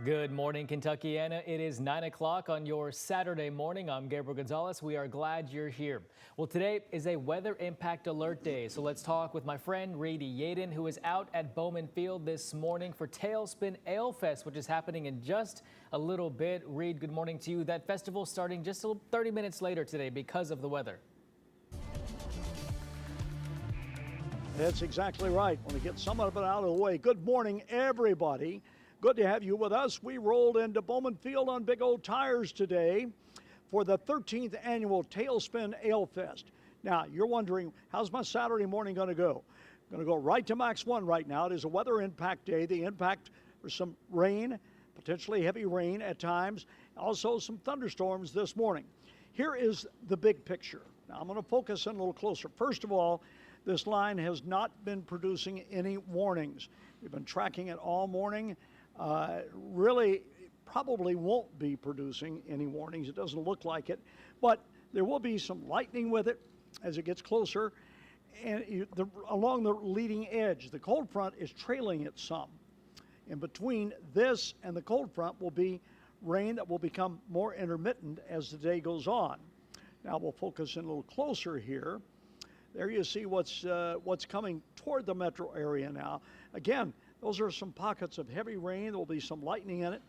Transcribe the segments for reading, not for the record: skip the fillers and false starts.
Good morning, Kentuckiana. It is 9 o'clock on your Saturday morning. I'm Gabriel Gonzalez. We are glad you're here. Well, today is a weather impact alert day, so let's talk with my friend Reedy Yaden, who is out at Bowman Field this morning for Tailspin Ale Fest, which is happening in just a little bit. Reed, good morning to you. That festival starting just 30 minutes later today because of the weather. That's exactly right. Want to get some of it out of the way. Good morning, everybody. Good to have you with us. We rolled into Bowman Field on big old tires today for the 13th annual Tailspin Ale Fest. Now, you're wondering, how's my Saturday morning going to go? Going to go right to max 1 right now. It is a weather impact day. The impact for some rain, potentially heavy rain at times, also some thunderstorms this morning. Here is the big picture. Now, I'm going to focus in a little closer. First of all, this line has not been producing any warnings. We've been tracking it all morning. Really probably won't be producing any warnings. It doesn't look like it, but there will be some lightning with it as it gets closer. And along the leading edge, the cold front is trailing it some. In between this and the cold front will be rain that will become more intermittent as the day goes on. Now we'll focus in a little closer here. There you see what's coming toward the metro area now. Again, those are some pockets of heavy rain. There will be some lightning in it.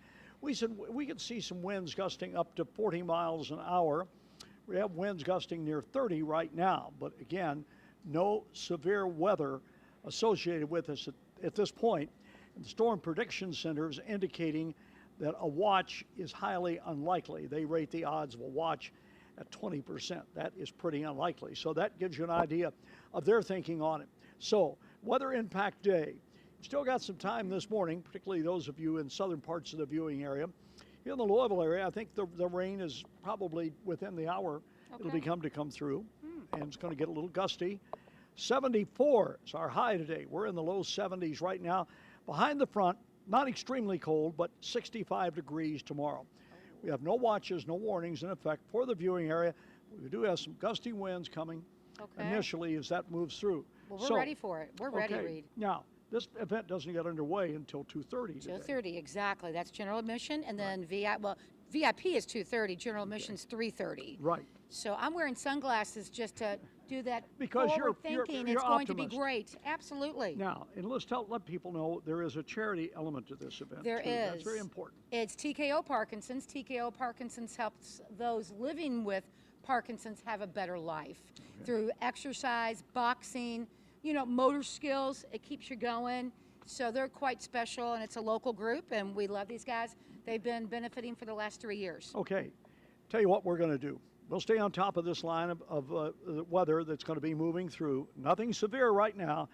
We could see some winds gusting up to 40 miles an hour. We have winds gusting near 30 right now, but again, no severe weather associated with us at this point. And the Storm Prediction Center is indicating that a watch is highly unlikely. They rate the odds of a watch at 20%. That is pretty unlikely. So that gives you an idea of their thinking on it. So, weather impact day. Still got some time this morning, particularly those of you in southern parts of the viewing area. Here in the Louisville area, I think the rain is probably within the hour. Okay. It'll come through, and it's going to get a little gusty. 74 is our high today. We're in the low 70s right now. Behind the front, not extremely cold, but 65 degrees tomorrow. We have no watches, no warnings in effect for the viewing area. We do have some gusty winds coming initially as that moves through. Well, we're ready for it. We're ready, Reed. Now, this event doesn't get underway until 2:30 today. 2:30, exactly. That's general admission, and then VIP is 2:30. General admission's 3:30. Right. So I'm wearing sunglasses just to do that. Because you're thinking it's going to be great. Absolutely. Now, and let's let people know there is a charity element to this event. There too. is. That's very important. It's TKO Parkinson's. TKO Parkinson's helps those living with Parkinson's have a better life through exercise, boxing, motor skills. It keeps you going. So they're quite special, and it's a local group, and we love these guys. They've been benefiting for the last 3 years. Okay. Tell you what we're going to do. We'll stay on top of this line of the weather that's going to be moving through. Nothing severe right now.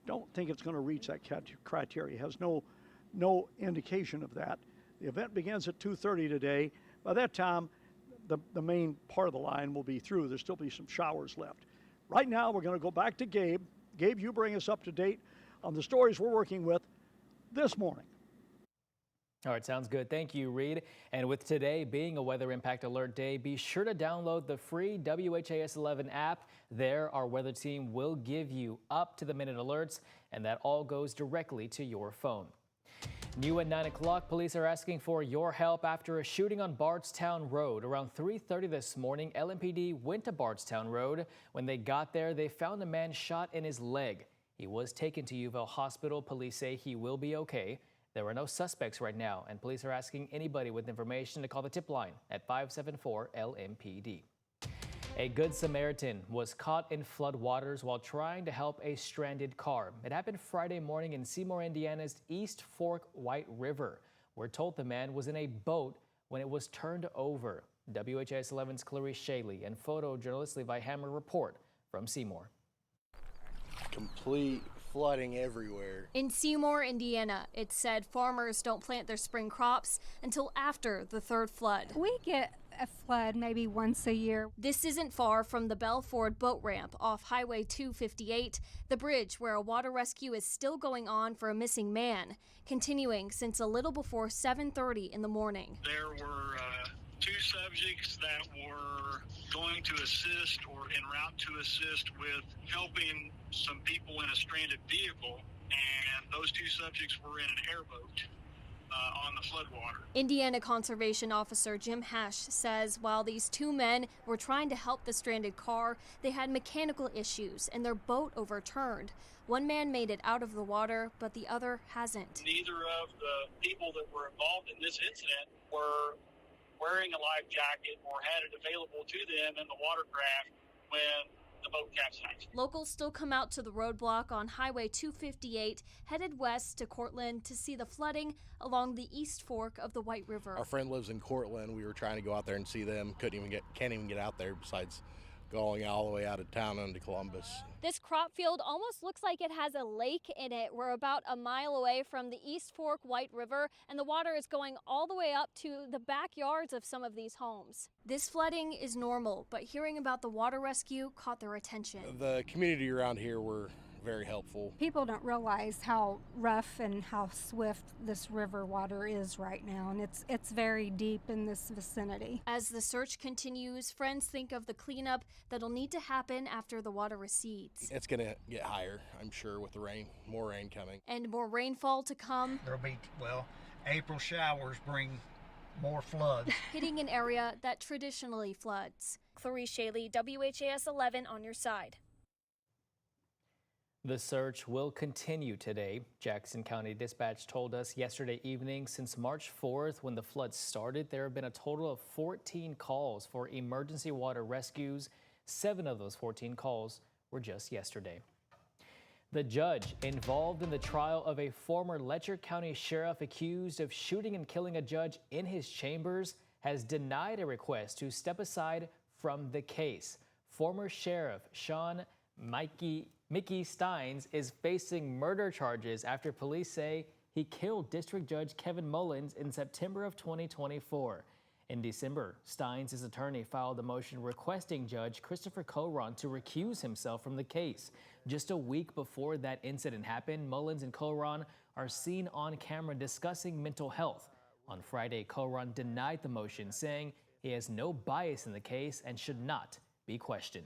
Don't think it's going to reach that criteria. It has no indication of that. The event begins at 2:30 today. By that time, the main part of the line will be through. There'll still be some showers left. Right now, we're going to go back to Gabe. Gabe, you bring us up to date on the stories we're working with this morning. All right, sounds good. Thank you, Reed. And with today being a weather impact alert day, be sure to download the free WHAS 11 app. There, our weather team will give you up-to-the-minute alerts, and that all goes directly to your phone. New at 9 o'clock, police are asking for your help after a shooting on Bardstown Road. Around 3:30 this morning, LMPD went to Bardstown Road. When they got there, they found a man shot in his leg. He was taken to Uville Hospital. Police say he will be okay. There are no suspects right now, and police are asking anybody with information to call the tip line at 574-LMPD. A Good Samaritan was caught in flood waters while trying to help a stranded car. It happened Friday morning in Seymour, Indiana's East Fork White River. We're told the man was in a boat when it was turned over. WHAS 11's Clarice Shaley and photojournalist Levi Hammer report from Seymour. Complete flooding everywhere. In Seymour, Indiana, it said farmers don't plant their spring crops until after the third flood. We get a flood maybe once a year. This isn't far from the Belford boat ramp off Highway 258, the bridge where a water rescue is still going on for a missing man, continuing since a little before 7:30 in the morning. There were two subjects that were going to assist or en route to assist with helping some people in a stranded vehicle, and those two subjects were in an airboat. on the floodwater. Indiana Conservation Officer Jim Hash says while these two men were trying to help the stranded car, they had mechanical issues and their boat overturned. One man made it out of the water, but the other hasn't. Neither of the people that were involved in this incident were wearing a life jacket or had it available to them in the watercraft when the boat capsized. Locals still come out to the roadblock on Highway 258, headed west to Cortland to see the flooding along the East Fork of the White River. Our friend lives in Cortland. We were trying to go out there and see them. Can't even get out there besides going all the way out of town into Columbus. This crop field almost looks like it has a lake in it. We're about a mile away from the East Fork White River, and the water is going all the way up to the backyards of some of these homes. This flooding is normal, but hearing about the water rescue caught their attention. The community around here were very helpful. People don't realize how rough and how swift this river water is right now, and it's very deep in this vicinity. As the search continues, friends think of the cleanup that'll need to happen after the water recedes. It's going to get higher, I'm sure, with the rain, more rain coming. And more rainfall to come. There'll be, April showers bring more floods. Hitting an area that traditionally floods. Clarice Shaley, WHAS 11 on your side. The search will continue today. Jackson County Dispatch told us yesterday evening since March 4th when the flood started, there have been a total of 14 calls for emergency water rescues. 7 of those 14 calls were just yesterday. The judge involved in the trial of a former Letcher County sheriff accused of shooting and killing a judge in his chambers has denied a request to step aside from the case. Former Sheriff Sean Mickey Steins is facing murder charges after police say he killed District Judge Kevin Mullins in September of 2024. In December, Steins' attorney filed a motion requesting Judge Christopher Coron to recuse himself from the case. Just a week before that incident happened, Mullins and Coron are seen on camera discussing mental health. On Friday, Coron denied the motion, saying he has no bias in the case and should not be questioned.